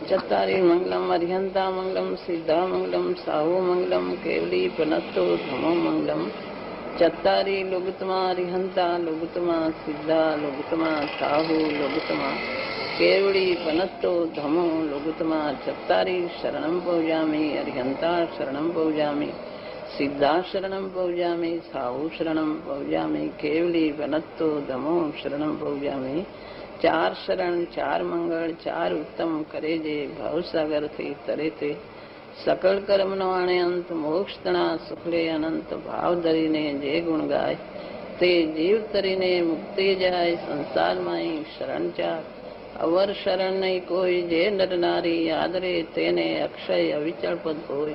चत्तारी मंगलम अरिहंता मंगलम सिद्धा मंगलम साहू मंगलम केवली पनत्तो धमो मंगलम चत्तारी लुगुतमा अरिहंता लुगुतमा सिद्धा लुगुतमा साहू लुगुतमा केवली पनत्तो धमो लुगुतमा चत्तारी शरणं पौजामि अरिहंता शरणं पौजामि सिद्धा शरणं पौजामि साहू शरणं पौजामि केवली पनत्तो धमो शरणं पौजामि चार शरण चार मंगल चार उत्तम करे जे भवसागर थी तरे ते सकल कर्म नो आणे अंत मोक्ष तना सुखले अनंत भाव धरीने जे गुण गाय ते जीव तरीने मुक्ति जाय संसार माई शरण चार अवर शरण नहीं कोई जे नर नारी आदरे तेने अक्षय अविचल पद होय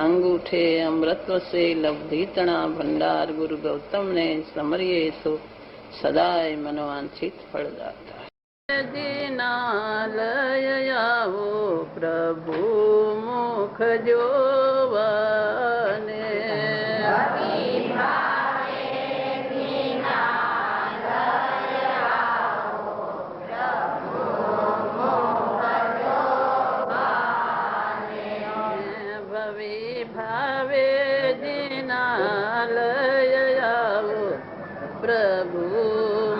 अंगूठे अमृतव से लब्धि तना भंडार गुरु गौतम ने समरिये सो सदाय मनोवांछित फलदाता दीनालय आवो प्रभु मुख जोवने भवि भावे दीनालय आवो प्रभु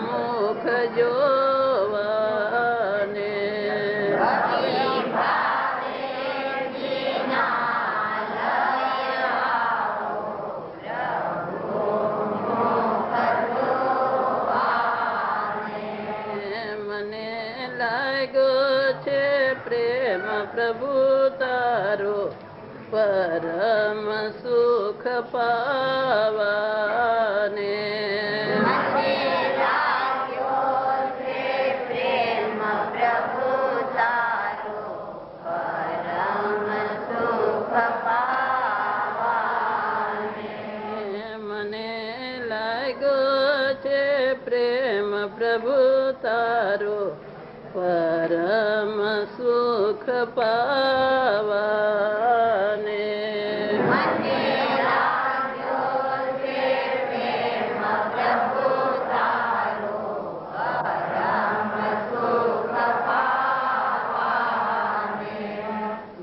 मुख जोवने मने लागो छे प्रेम प्रभु तारो परम सुख पावाने प्रेम प्रभु तारो परम सुख पावाने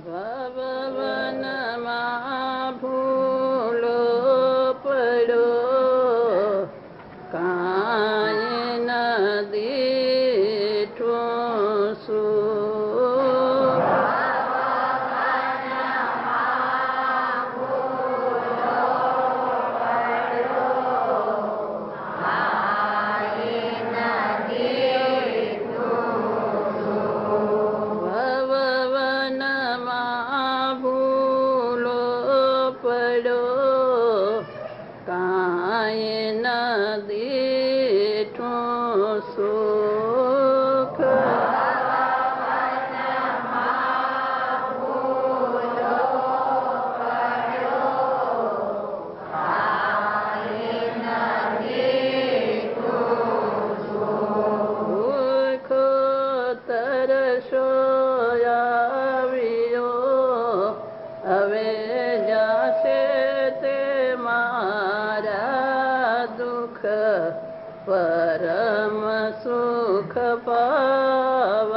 भवन मां भूलो पड़ो परम सुख पावाने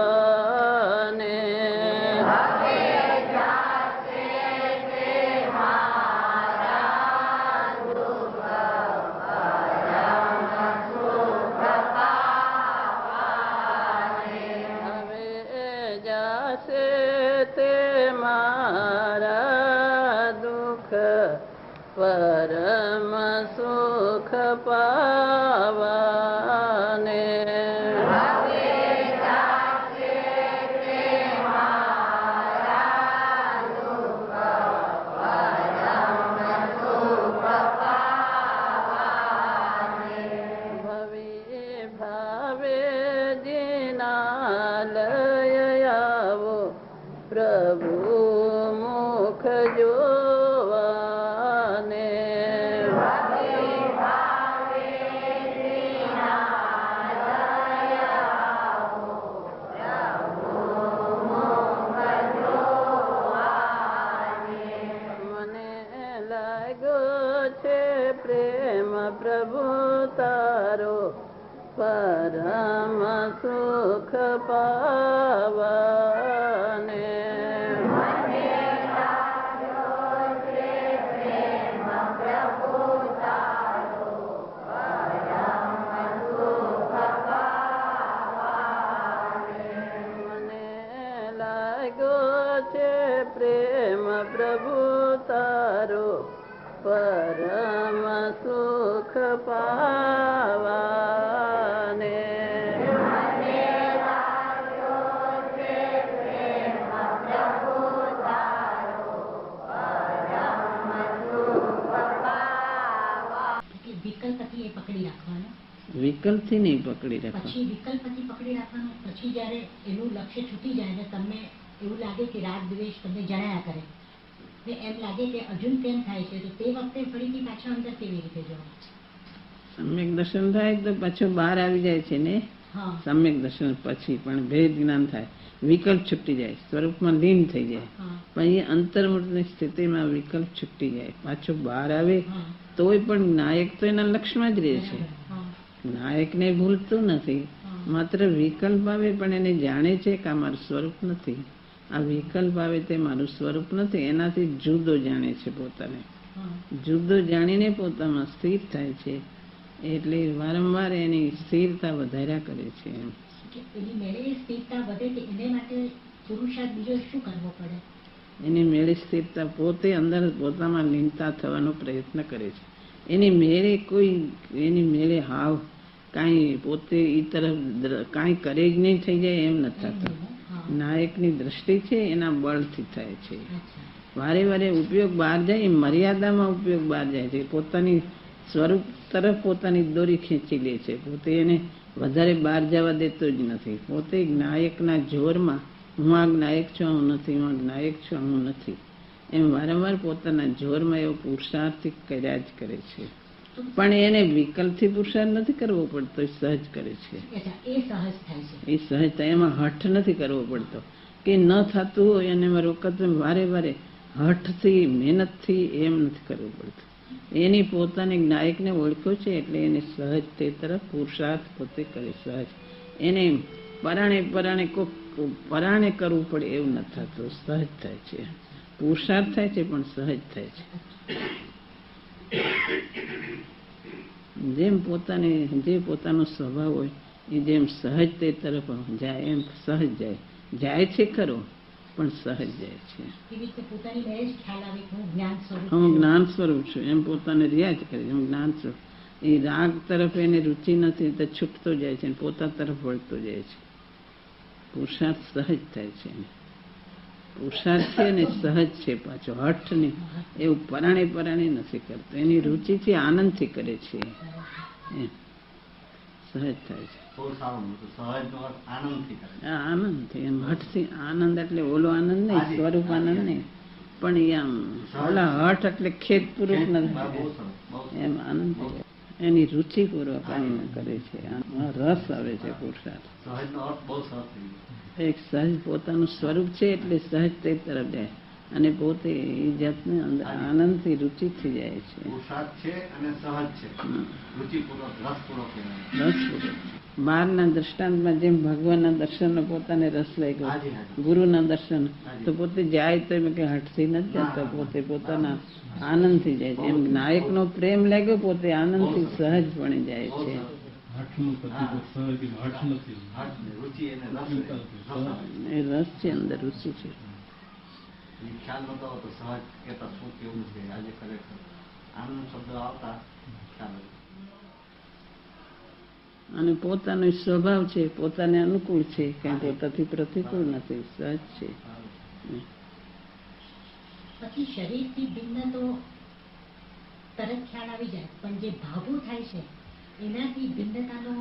जासे ते मारा दुख परम सुख पावाने भवि भावे दीनालय आवो प्रभु मुख जोवने प्रेम प्रभु तारो परम सुख पावने। પરમ સુખ પાવાને વિકલ્પથી એ પકડી રાખવાનો, વિકલ્પથી નહીં પકડી રાખવા. પછી વિકલ્પથી પકડી રાખવાનો, પછી જ્યારે એનું લક્ષ્ય છૂટી જાય ને તમને એવું લાગે કે રાગ દ્વેષ તમને જણાયા કરે ને એમ લાગે કે અર્જુન કેમ થાય છે, તો તે વખતે ફરીથી પાછા અંદર કેવી રીતે જવાનું? સમ્યક દર્શન થાય તો પાછો બહાર આવી જાય છે ને. હા, સમ્યક દર્શન પછી પણ ભેદ જ્ઞાન થાય, વિકલ્પ છૂટી જાય, સ્વરૂપમાં લીન થઈ જાય. હા, પણ એ અંતર્મુખની સ્થિતિમાં વિકલ્પ છૂટી જાય, પાછો બહાર આવે હા, તોય પણ નાયક તો એના લક્ષ્યમાં જ રહે છે. હા, નાયકને ભૂલતું નથી, હા, માત્ર વિકલ્પ આવે પણ એને જાણે છે કે આ મારું સ્વરૂપ નથી, આ વિકલ્પ આવે તે મારું સ્વરૂપ નથી, એનાથી જુદો જાણે છે પોતાને. હા. જુદો જાણીને પોતામાં સ્થિર થાય છે, એટલે વારંવાર એની સ્થિરતા વધાર્યા કરે છે એમ. કે એની મેળે સ્થિરતા વધે કે એને માટે પુરુષાર્થ બીજો શું કરવો પડે? એની મેળે સ્થિરતા પોતે અંદર પોતામાં લીનતા થવાનો પ્રયત્ન કરે છે. એની મેળે કોઈ એની મેળે હાવ કાંઈ પોતે એ તરફ કાંઈ કરે જ નહીં થઈ જાય એમ નથી થતું. હા, નાયકની દ્રષ્ટિ છે એના બળથી થાય છે. અચ્છા. વારે વારે ઉપયોગ બહાર જાય, એ મર્યાદામાં ઉપયોગ બહાર જાય છે, પોતાની સ્વરૂપ તરફ પોતાની દોરી ખેંચી લે છે, પોતે એને વધારે બહાર જવા દેતો જ નથી. પોતે નાયકના જોરમાં હું આ નાયક છું, હું નથી, હું આ નાયક છું, હું નથી, એમ વારંવાર પોતાના જોરમાં એવો પુરુષાર્થ કર્યા જ કરે છે. પણ એને વિકલ્પથી પુરુષાર્થ નથી કરવો પડતો, એ સહજ કરે છે. અચ્છા, એ સહજ થાય છે. એ સહજતા, એમાં હઠ નથી કરવો પડતો કે ન થતું હોય અને રોકત વારે વારે હઠથી મહેનતથી એમ નથી કરવું પડતું. એની પોતાની નાયકને ઓળખ્યો છે એટલે એને સહજ તે તરફ પુરુષાર્થ પોતે કરે. સહજ એને પરાણે કોક પરાણે કરવું પડે એવું નથી થતું, સહજ થાય છે. પુરુષાર્થ થાય છે પણ સહજ થાય છે. જેમ જે પોતાનો સ્વભાવ હોય એ જેમ સહજ તે તરફ જાય એમ સહજ જાય છે ખરો પણ સહજ જાય છે. એવી રીતે પોતાની મેળે જ ખ્યાલ આવે કે હું જ્ઞાન સ્વરૂપ હું છું. જ્ઞાન સ્વરૂપ છું એમ પોતાને રિયાજ કરે છે. હું જ્ઞાન સ્વરૂપ, એ રાગ તરફ એને રુચિ નથી તો છૂટતો જાય છે, પોતા તરફ વળતો જાય છે. પુરુષાર્થ સહજ થાય છે. પુરુષાર્થ છે ને સહજ છે, પાછો હઠ નહીં, એવું પરાણે નથી કરતો, એની રુચિથી આનંદથી કરે છે. એમ સહજ થાય છે. આનંદથી એમ હઠથી આનંદ એટલે ઓલો આનંદ નહીં, સ્વરૂપ આનંદ નહીં, પણ એ આમ ઓલા હઠ એટલે ખેદપૂર્વક નથી, એમ આનંદ એની રુચિપૂર્વક આનંદ કરે છે. આમાં રસ આવે છે પુરુષાર્થ. એક સહજ પોતાનું સ્વરૂપ છે એટલે સહજ તે તરફ જાય અને પોતે એ જાતને અંદર આનંદથી રુચિથી જાય છે. રસપૂર્વક બહારના દ્રષ્ટાંતમાં જેમ ભગવાનના દર્શનનો પોતાને રસ લાગ્યો, ગુરુના દર્શન, તો પોતે જાય તો એમ કે હઠથી નથી જતો, પોતે પોતાના આનંદથી જાય છે. એમ નાયકનો પ્રેમ લાગ્યો, પોતે આનંદથી સહજપણે જાય છે. એ રસ છે, અંદર રુચિ છે. અને પોતાનો સ્વભાવ છે, પોતાને અનુકૂળ છે, કઈ પોતાથી પ્રતિકૂળ નથી, સહજ છે. પછી શરીરથી ભિન્ન તો તરત ખ્યાલ આવી જાય, પણ જે ભાવો થાય છે એનાથી ભિન્નતાનો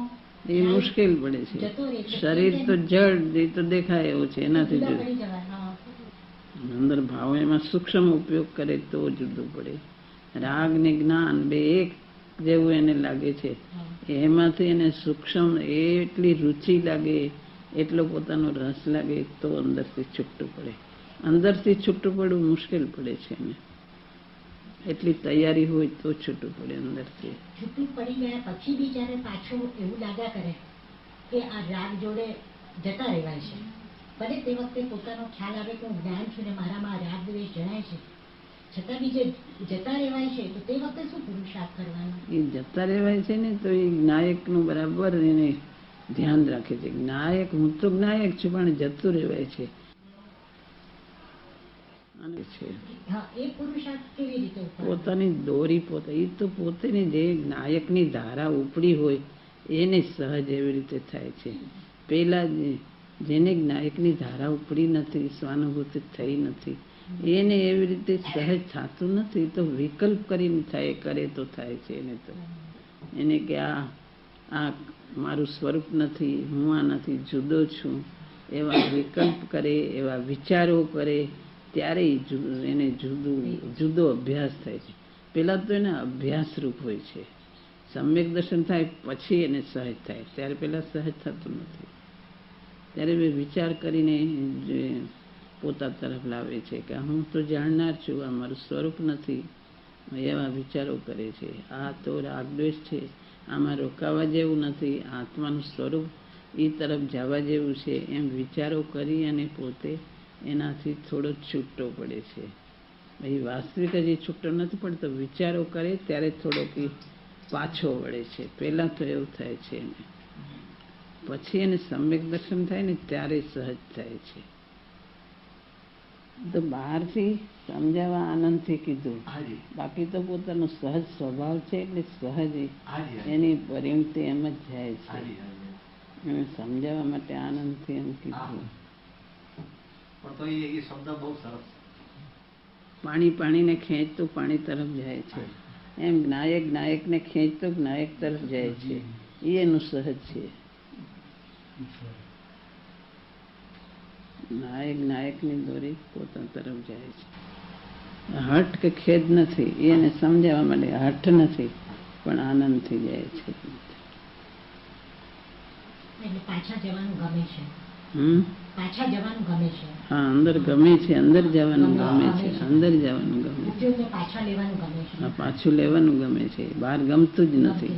એ મુશ્કેલ પડે છે. શરીર તો જડ, એ તો દેખાય એવું છે, એનાથી જુદું. અંદર ભાવ એમાં સૂક્ષ્મ ઉપયોગ કરે તો જુદું પડે. રાગ ને જ્ઞાન બે એક જેવું એને લાગે છે, એમાંથી એને સૂક્ષ્મ એટલી રુચિ લાગે, એટલો પોતાનો રસ લાગે તો અંદરથી છૂટું પડે. અંદરથી છૂટું પડવું મુશ્કેલ પડે છે એને, એટલી તૈયારી હોય તો છૂટું પડે અંદરથી. છૂટું પડી ગયા પછી બી જયારે પાછું એવું લાગ્યા કરે કે આ રાગ જોડે જતા રહેવાય છે, ભલે તે વખતે પોતાનો ખ્યાલ આવે કે હું જ્ઞાન છું ને મારામાં રાગ દ્વેષ જણાય છે, છતાં બી જે જતા રહેવાય છે, તો તે વખતે શું પુરુષાર્થ કરવાનો? એ જતા રહેવાય છે ને તો એ નાયકનું બરાબર એને ધ્યાન રાખે છે. નાયક, હું તો નાયક છું પણ જતું રહેવાય છે. અને છે હા, એ પુરુષાર્થ કેવી રીતે ઉપર પોતાની દોરી પોતે એ તો પોતેની જે નાયકની ધારા ઉપડી હોય એને સહજ એવી રીતે થાય છે. પેલા જેને નાયકની ધારા ઉપડી નથી, સ્વાનુભૂતિ થઈ નથી, એને એવી રીતે સહજ થતું નથી. તો વિકલ્પ કરીને થાય, કરે તો થાય છે. એને તો એને કે આ મારું સ્વરૂપ નથી, હું આ નથી, જુદો છું, એવા વિકલ્પ કરે, એવા વિચારો કરે, ત્યારે એને જુદો અભ્યાસ થાય છે. પેલા તો એને અભ્યાસ રૂપ હોય છે. સમ્યક દર્શન થાય પછી એને સહજ થાય, ત્યારે પેલા સહજ થતું નથી. ત્યારે વિચાર કરીને પોતા તરફ લાવે છે કે હું તો જાણનાર છું, આ મારું સ્વરૂપ નથી, એવા વિચારો કરે છે. આ તો રાગદ્વેષ છે, આમાં રોકાવા જેવું નથી, આત્માનું સ્વરૂપ એ તરફ જવા જેવું છે, એમ વિચારો કરી અને પોતે એનાથી થોડો છૂટો પડે છે. એ વાસ્તવિક હજી છૂટો નથી પડતો, વિચારો કરે ત્યારે થોડોક પાછો વળે છે. પહેલાં તો એવું થાય છે એને, પછી એને સમ્યક દર્શન થાય ને ત્યારે સહજ થાય છે. તો બહારથી સમજાવવા આનંદથી કીધું, બાકી તો પોતાનો સહજ સ્વભાવ છે એટલે સહજ એની પરિણતિ એમ જ જાય છે. એને સમજાવવા માટે આનંદથી એમ કીધું. પાણીને ખેંચતું પાણી તરફ જાય છે, એમ નાયકને ખેંચતું નાયક તરફ જાય છે. એ એનું સહજ છે. નાયકની દોરી પોતા તરફ જાય છે. હઠ કે ખેદ નથી, એને સમજાવવા માટે હઠ નથી, પણ આનંદથી જાય છે. એટલે પાછા જવાનું ગમે છે. પાછા જવાનું ગમે છે. હા, અંદર ગમે છે, અંદર જવાનું ગમે છે, અંદર જવાનું ગમે છે. પાછા લેવાનું ગમે છે. હા, પાછું લેવાનું ગમે છે. બહાર ગમતું જ નથી.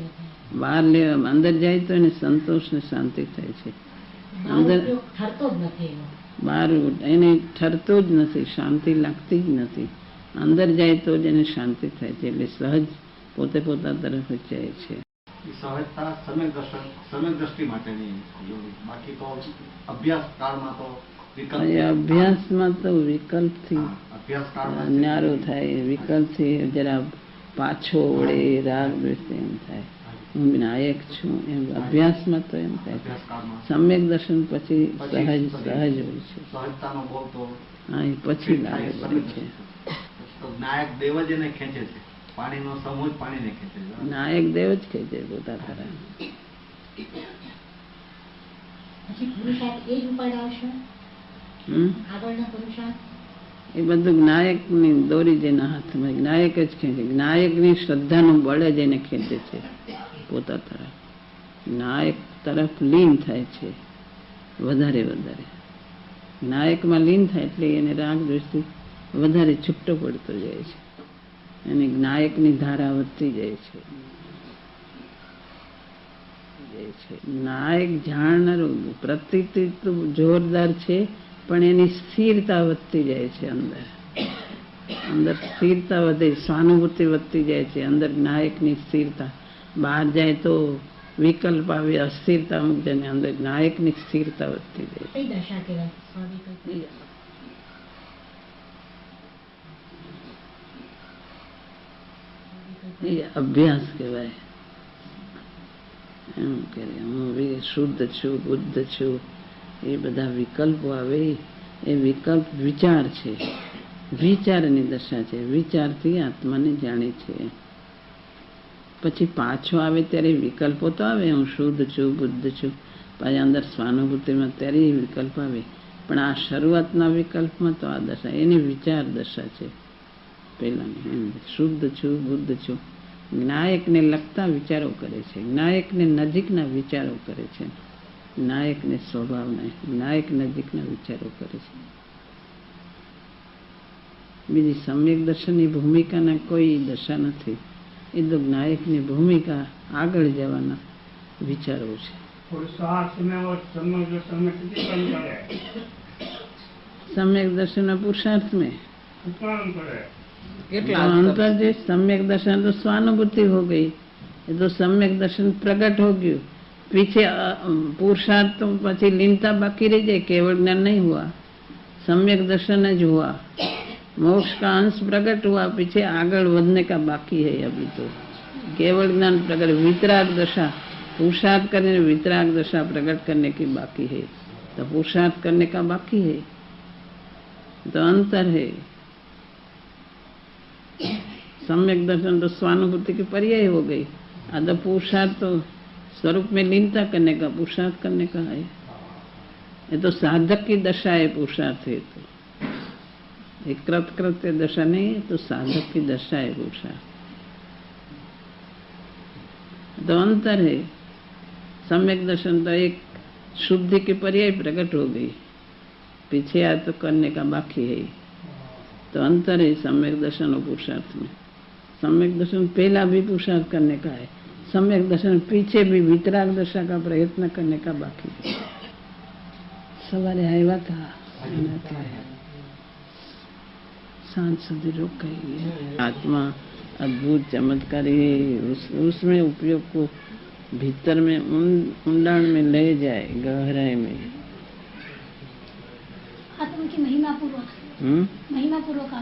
બહાર અંદર જાય તો એને સંતોષ ને શાંતિ થાય છે. અંદર ઠરતો જ નથી, બહાર એને ઠરતો જ નથી, શાંતિ લાગતી જ નથી. અંદર જાય તો જ એને શાંતિ થાય છે. એટલે સહજ પોતે પોતા તરફ જ જાય છે. સહજતા સમ્યક દ્રષ્ટિ માટેની, બાકી તો અભ્યાસ કાળમાં તો અભ્યાસમાં તો વિકલ્પથી ન્યારો થાય, વિકલ્પથી જરા પાછો વળે, રાગ દ્વેષ એમ થાય, હું નાયક છું એમ. અભ્યાસમાં તો એમ થાય. સમ્યક દર્શન પછી સહજ હોય છે. સહજતાનો બોલ તો હા, એ પછી લાગે પડે છે. નાયક દેવ જ એને ખેંચે છે. પાણીનો સમૂહ જ પાણીને ખેંચે છે. નાયક દેવ જ ખેંચે પોતા તરફ. પછી પુરુષાર્થ એ જ ઉપાડાવશે. આગળનો પુરુષાર્થ એ બધું નાયકની દોરી જેના હાથમાં, નાયક જ ખેંચે. નાયકની શ્રદ્ધાનું બળ જ એને ખેંચે છે પોતા તરફ. નાયક તરફ લીન થાય છે વધારે. નાયકમાં લીન થાય એટલે એને રાગ દ્વેષથી વધારે છૂટો પડતો જાય છે. અને નાયકની ધારા વધતી જાય છે. નાયક જાણનારું પ્રતીતિ તો જોરદાર છે, પણ એની સ્થિરતા વધતી જાય છે. અંદર સ્થિરતા વધે, સ્વાનુભૂતિ વધતી જાય છે. અંદર નાયકની સ્થિરતા. બહાર જાય તો વિકલ્પ આવે, અસ્થિરતા અમુક જાય. અંદર નાયકની સ્થિરતા વધતી જાય. કઈ દશા કહેવાય? એ અભ્યાસ કહેવાય. એમ કે હું શુદ્ધ છું, બુદ્ધ છું, એ બધા વિકલ્પો આવે, એ વિકલ્પ વિચાર છે. વિચારની દશા છે. વિચારથી આત્માને જાણે છે. પછી પાછો આવે ત્યારે વિકલ્પો તો આવે, હું શુદ્ધ છું, બુદ્ધ છું. પછી અંદર સ્વાનુભૂતિમાં ત્યારે એ વિકલ્પ આવે. પણ આ શરૂઆતના વિકલ્પમાં તો આ દશા, એની વિચાર દશા છે. પહેલાની શુદ્ધ છું, બુદ્ધ છું. નાયકને લગતા વિચારો કરે છે. નાયકને નજીકના વિચારો કરે છે. નાયકને સ્વભાવના, નાયક નજીકના વિચારો કરે છે. બીજી સમ્યક દર્શનની ભૂમિકાના કોઈ દશા નથી. એ તો નાયકની ભૂમિકા આગળ જવાના વિચારો છે. सम्यक दर्शन पुरुषार्थ में अंतर जो सम्यक दर्शन तो स्वानुभूति हो गई, ये तो सम्यक दर्शन प्रकट हो गયું. पीछे पुरुषार्थ तो पची लीनता बाकी रह जाए, केवल ज्ञान नहीं हुआ, सम्यक दर्शन ज हुआ. मोक्ष का अंश प्रकट हुआ, पीछे आगे बढ़ने का बाकी है। अभी तो केवल ज्ञान प्रकट, वितराग दशा पुरुषार्थ करने, वितराग दशा प्रकट करने की बाकी है। तो पुरुषार्थ करने का बाकी है, तो अंतर है। सम्यक दर्शन तो स्वानुभूति की पर्याय हो गई। आधा पुरुषार्थ तो स्वरूप में लीनता करने का, पुरुषार्थ करने का है। ये तो साधक की दशा है, पुरुषार्थ है तो एक कृत्य दशा नहीं है, तो साधक की दशा है पुरुषार्थ। तो अंतर है। सम्यक दर्शन तो एक शुद्धि की पर्याय प्रकट हो गई, पीछे आ तो करने का बाकी है। तो अंतर है सम्यक दर्शन और पुरुषार्थ में। सम्यक दर्शन पहला भी पुरुषार्थ करने का है, सम्यक दर्शन पीछे भी वितराग दशा का प्रयत्न करने का बाकी है। सवारे आया था सांझ सुधी रोकाई। आत्मा अद्भुत चमत्कारी है, उसमें उपयोग को भीतर में ऊंडाण में ले जाए, गहराई में। आत्मा की महिमा पूर्वक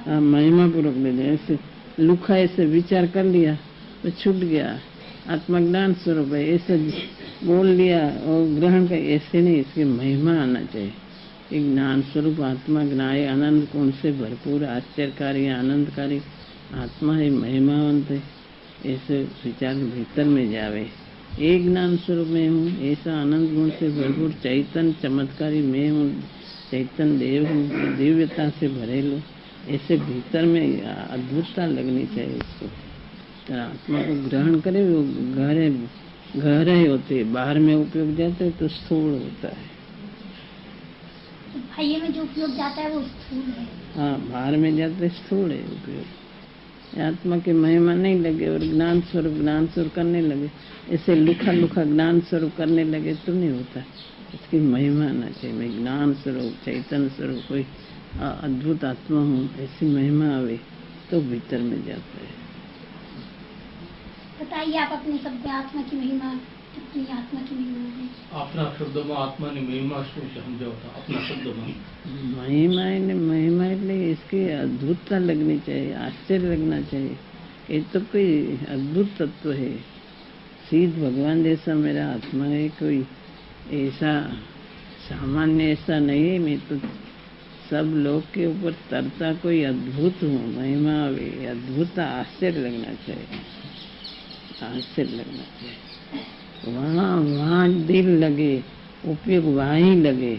हाँ, महिमा पूर्वक ले जाए। ऐसे लुखा ऐसे विचार कर लिया तो छूट गया, आत्मा ज्ञान स्वरूप है ऐसे बोल लिया और ग्रहण कर, ऐसे नहीं, इसकी महिमा आना चाहिए। एक ज्ञान स्वरूप आत्मा ज्ञाय आनंद गुण से भरपूर आश्चर्यकारी आनंदकारी आत्मा है, महिमावंत है, ऐसे विचार भीतर में जावे। एक ज्ञान स्वरूप में हूँ, ऐसा आनंद गुण से भरपूर चैतन्य चमत्कारी मैं हूँ, चैतन्य देव हूँ, दिव्यता से भरे लो, ऐसे भीतर में अद्भुतता लगनी चाहिए इसको। तो आत्मा को ग्रहण करे वो गहरे होते, बाहर में उपयोग जाते तो स्थूल होता है। बाह्य में जो उपयोग जाता है वो स्थूल है। हाँ, बाहर में जाते स्थूल है उपयोग। आत्मा की महिमा नहीं लगे और ज्ञान स्वरूप करने लगे, ऐसे लुखा ज्ञान स्वरूप करने लगे तो नहीं होता। इसकी महिमा आना चाहिए। मैं ज्ञान स्वरूप चैतन्य स्वरूप कोई अद्भुत आत्मा हूँ, ऐसी महिमा आवे तो भीतर में जाता है। बताइए आप अपने शब्द में आत्मा की महिमा कितनी, आत्मा की महिमा है? अपना शब्द में आत्मा ने महिमा શું समझाता अपना शब्द में? महिमा એટલે इसकी अद्भुतता लगनी चाहिए, आश्चर्य लगना चाहिए। ये तो कोई अद्भुत तत्व है, सीध भगवान जैसा मेरा आत्मा है, कोई ऐसा सामान्य ऐसा नहीं है। मैं तो सब लोग के ऊपर तरता कोई अद्भुत हूँ। महिमा आवे, अद्भुत आश्चर्य लगना चाहिए, आश्चर्य लगना चाहिए। वहाँ दिल लगे, उपयोग वहाँ ही लगे।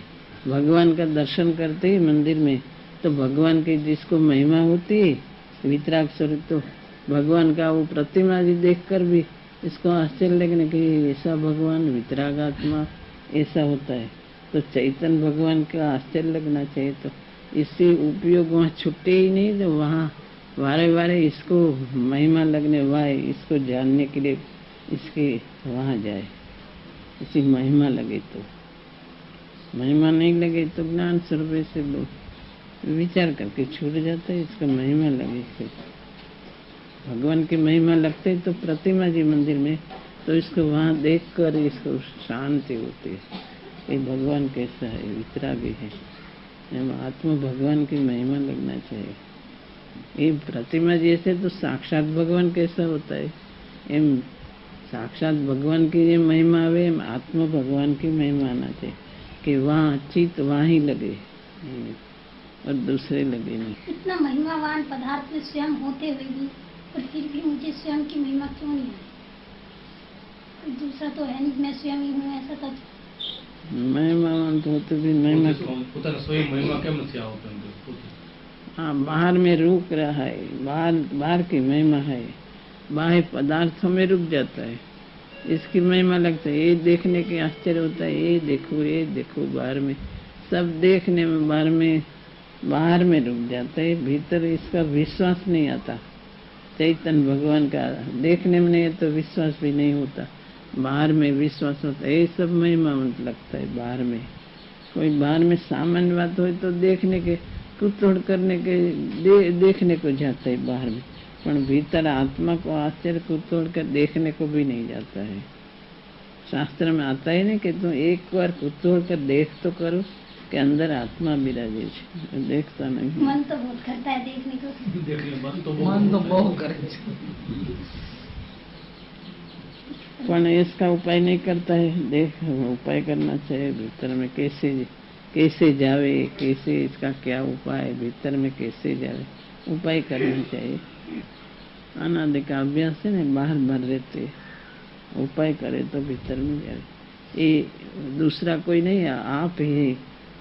भगवान का दर्शन करते ही मंदिर में तो भगवान की जिसको महिमा होती है वितराग स्वरूप, तो भगवान का वो प्रतिमा जी देख कर भी इसको आश्चर्य लगने कि ऐसा भगवान वितराग आत्मा ऐसा होता है। तो चैतन्य भगवान का आश्चर्य लगना चाहिए। तो इससे उपयोग वहाँ छुट्टे ही नहीं, तो वहाँ वारे इसको महिमा लगने वाले इसको जानने के लिए इसके वहाँ जाए, इसी महिमा लगे। तो महिमा नहीं लगे तो ज्ञान स्वरूप से विचार करके छूट जाता है। इसका महिमा लगे से भगवान की महिमा लगते तो प्रतिमा जी मंदिर में, तो इसको वहाँ देख कर इसको शांति होती है। ये भगवान कैसा है, वितरागी है। आत्मा भगवान की महिमा लगना चाहिए। ये प्रतिमा जैसे तो साक्षात भगवान कैसा होता है, एम साक्षात भगवान की ये महिमा आवे, आत्मा भगवान की महिमा आना चाहिए कि वहाँ चित्त वहाँ ही लगे और दूसरे लगे नहीं। इतना महिमावान पदार्थ में स्वयं होते हुए भी, और फिर भी मुझे स्वयं की महिमा क्यों नहीं आई? कोई दूसरा तो है नहीं, मैं स्वयं ही हूँ, ऐसा तो महिमावान तो होते भी महिमा स्वयं महिमा केम नहीं आवता? हाँ, बाहर में रुक रहा है, बाहर की महिमा है, बाह्य पदार्थों में रुक जाता है, इसकी महिमा लगता है। ये देखने के आश्चर्य होता है, ये देखो बाहर में, सब देखने में बाहर में रुक जाता है, भीतर इसका विश्वास नहीं आता। चैतन्य भगवान का देखने में नहीं है तो विश्वास भी नहीं होता, बाहर में विश्वास होता है। ये सब महिमा लगता है बाहर में। कोई बाहर में सामान्य बात हो तो देखने के कुतोड़ करने के देखने को जाता है बाहर में, पर भीतर आत्मा को आश्चर्य कुतोड़ कर देखने को भी नहीं जाता है। शास्त्र में आता है ना कि तुम एक बार कुतोड़ कर देख तो करो, કે અંદર આત્મા બિરાજે છે, દેખતા નહીં. मन तो बहुत करता है देखने को। देखिए मन तो બહુ કરે છે. पण इसका उपाय नहीं करता है. देख उपाय करना चाहिए भीतर में, कैसे जावे, कैसे इसका क्या उपाय, भीतर में कैसे जावे, उपाय करना चाहिए. अनादि का अभ्यास है ना, बाहर बाहर रहते, उपाय करे तो भीतर में जाए. ये दूसरा कोई नहीं, आप ही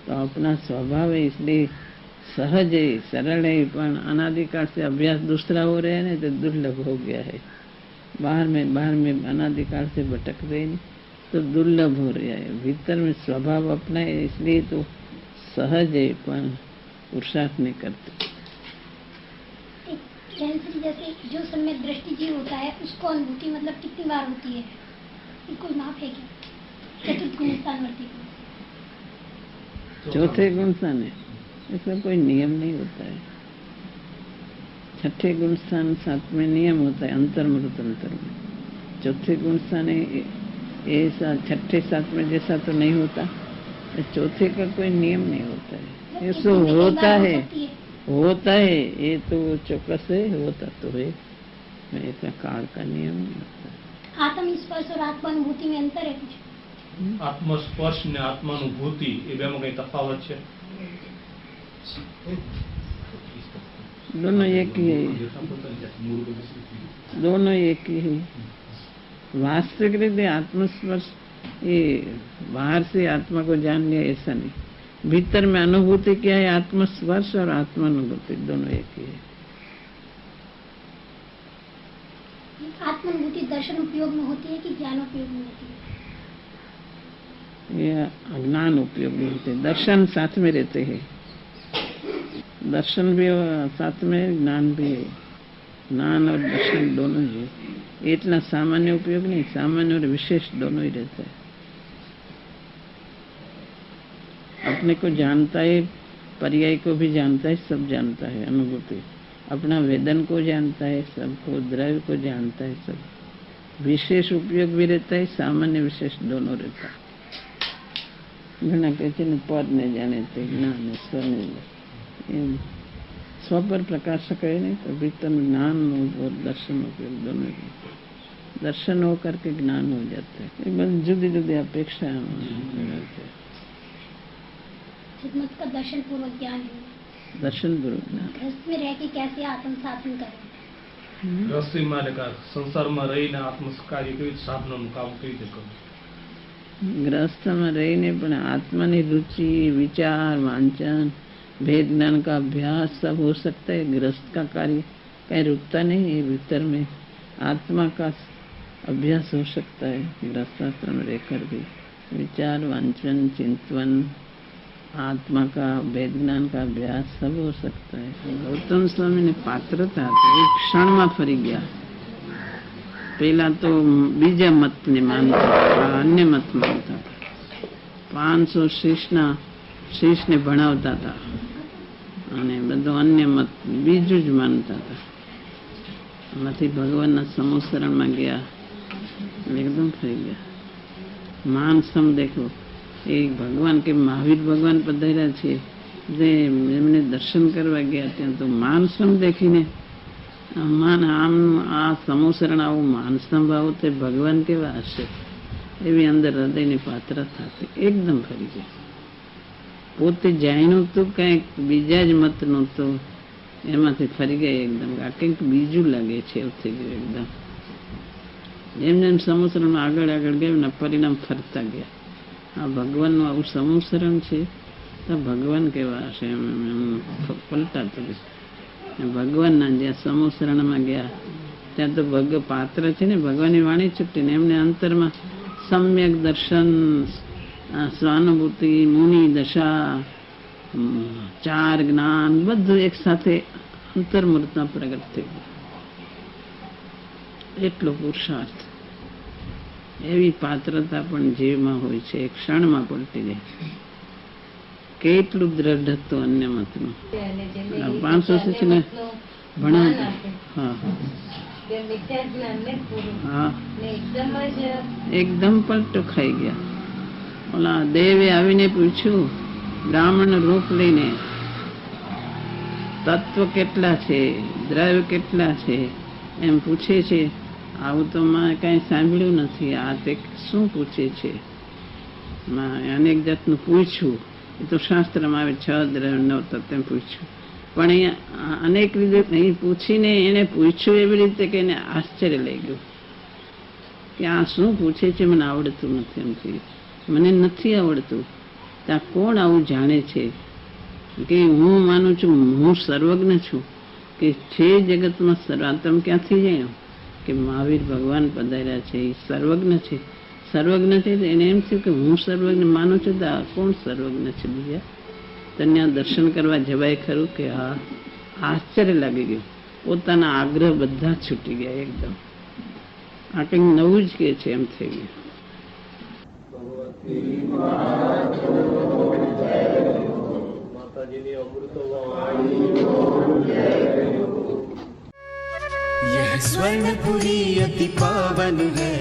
तो अपना स्वभाव है, इसलिए सहज है, सरल है. पण अनादिकाल से अभ्यास दूसरा हो रहा है ना, तो दुर्लभ हो गया है. बाहर में अनादिकाल से भटक रहे नहीं तो दुर्लभ हो रहा है. भीतर में स्वभाव अपना है, इसलिए तो सहज है, पण पुरुषार्थ नहीं करते. जैसे जो सम्यक दृष्टि जीव होता है उसको अनुभूति मतलब कितनी बार होती है, कोई माप है क्या? चतुर्थ गुण स्थानवर्ती को चौथे गुण स्थान है, इसका कोई नियम नहीं होता है. छठे गुण स्थान सातवें नियम होता है, अंतर्मुख अंतर में. चौथे गुण स्थान है ऐसा, छठे सातवें जैसा तो नहीं होता. चौथे का कोई नियम नहीं होता है. ये सो होता है, ये तो चौकस है, होता तो है, ऐसा काल का नियम नहीं होता. आत्मस्पर्श और आत्मानुभूति में अंतर है कुछ? आत्मस्पर्श ने आत्मानुभूति એ બેમાં કઈ તફાવત છે? दोनों एक ही है, दोनों एक ही है. वास्तविक रीते आत्मस्पर्श ये बाहर से आत्मा को जान लिया ऐसा नहीं. भीतर में अनुभूति क्या है, आत्मस्पर्श और आत्मानुभूति दोनों एक ही है. आत्मानुभूति दर्शन उपयोग में होती है कि ज्ञान उपयोग में होती है? ये अज्ञान उपयोग में होते हैं. दर्शन साथ में रहते हैं, दर्शन भी साथ में, ज्ञान भी है. ज्ञान और दर्शन दोनों ही है. इतना सामान्य उपयोग नहीं, सामान्य और विशेष दोनों ही रहता है. अपने को जानता है, पर्याय को भी जानता है, सब जानता है. अनुभूति अपना वेदन को जानता है, सबको द्रव्य को जानता है, सब. विशेष उपयोग भी रहता है, सामान्य विशेष दोनों रहता है. घना कहते हैं पद ने जाने ते ज्ञान स्व ने स्व पर प्रकाशक है नहीं, तो भीतर में ज्ञान और दर्शन उपयोग दोनों. दर्शन हो करके ज्ञान हो जाता है. बस जुदी जुदी अपेक्षा खिदमत का दर्शन पूर्वक ज्ञान है. दर्शन पूर्वक ज्ञान. गृहस्थ में रह के कैसे आत्म साधन करें? ગૃહસ્થીમાં સંસારમાં રહીને આત્મ કાર્ય કેવી રીતે સાધનાનું કામ કેવી રીતે કરવું? गृहस्थમાં રહીને પણ આત્માની रुचि, विचार, वांचन, भेद ज्ञान का अभ्यास सब हो सकता है. गृहस्थ का कार्य कहीं रुकता नहीं है. भीतर में आत्मा का अभ्यास हो सकता है. गृहस्थाश्रम में रहकर भी विचार, वांचन, चिंतन, आत्मा का भेद ज्ञान का अभ्यास सब हो सकता है. गौतम स्वामी ने पात्रता एक क्षण में फरी गया. पहला तो बीजा मत ने मानता था, अन्य मत मानता था. 500 શીશ ને ભણાવતા હતા અને બધું અન્ય મત બીજું જ માનતા હતા. એમાંથી ભગવાનના સમુસરણમાં ગયા, એકદમ થઈ ગયા. માન સમ देखो, एक भगवान के महावीर भगवान पधार्या છે, જે એમને દર્શન કરવા ગયા ત્યાં તો માન સમ देखीने માન આમ આ સમુસરણ આવું માન સંભાવ તે ભગવાન કેવા હશે એવી અંદર હૃદયની પાત્રતા હતી. એકદમ ફરી ગયા. પોતે જાણ્યું તો કંઈક બીજા જ મત નહોતો, એમાંથી ફરી ગયા એકદમ. આ કંઈક બીજું લાગે છે એવું થઈ ગયું એકદમ. જેમ જેમ સમુસરણમાં આગળ આગળ ગયું ને પરિણામ ફરતા ગયા. આ ભગવાનનું આવું સમુસરણ છે તો ભગવાન કેવા હશે એમ પલટાતું ગયું. ભગવાનના જ્યાં સમુસરણમાં ગયા ત્યાં તો પાત્ર છે ને ભગવાનની વાણી છૂટીને એમને અંતરમાં સમ્યક દર્શન, સ્વાનુભૂતિ, મુનિ દશા, 4 જ્ઞાન બધું એક સાથે અંતર્મૂર્તમાં પ્રગટ થઈ ગયું. એટલો પુરુષાર્થ, એવી પાત્રતા પણ જીવમાં હોય છે. એક ક્ષણમાં પલટી જાય. કેટલું દ્રઢ હતું અન્ય મતનું. 500 શિષ્યને ભણાવતા. હા હા, એકદમ પલટો ખાઈ ગયા. ઓલા દેવે આવીને પૂછ્યું બ્રાહ્મણ રૂપ લઈને તત્વ કેટલા છે, દ્રવ્ય કેટલા છે એમ પૂછે છે. આવું તો મેં કાંઈ સાંભળ્યું નથી. આ તે શું પૂછે છે? અનેક જાતનું પૂછ્યું. એ તો શાસ્ત્રમાં આવે 6 દ્રવ્ય 9 તત્વ એમ પૂછ્યું. પણ અહીંયા અનેક રીતે અહીં પૂછીને એને પૂછ્યું એવી રીતે કે એને આશ્ચર્ય લઈ ગયું કે આ શું પૂછે છે, મને આવડતું નથી. એમથી મને નથી આવડતું. ત્યાં કોણ આવું જાણે છે કે હું માનું છું હું સર્વજ્ઞ છું, કે છે જગતમાં સર્વાત્મ ક્યાંથી જાણ્યો કે મહાવીર ભગવાન પધાર્યા છે, એ સર્વજ્ઞ છે. સર્વજ્ઞ છે તો એને એમ થયું કે હું સર્વજ્ઞ માનું છું, તો આ કોણ સર્વજ્ઞ છે બીજા? તને દર્શન કરવા જવાય ખરું કે હા? આશ્ચર્ય લાગી ગયું. પોતાના આગ્રહ બધા છૂટી ગયા એકદમ. આ કંઈક નવું જ કે છે એમ થઈ ગયું. यह स्वर्णपुरी अति पावन है,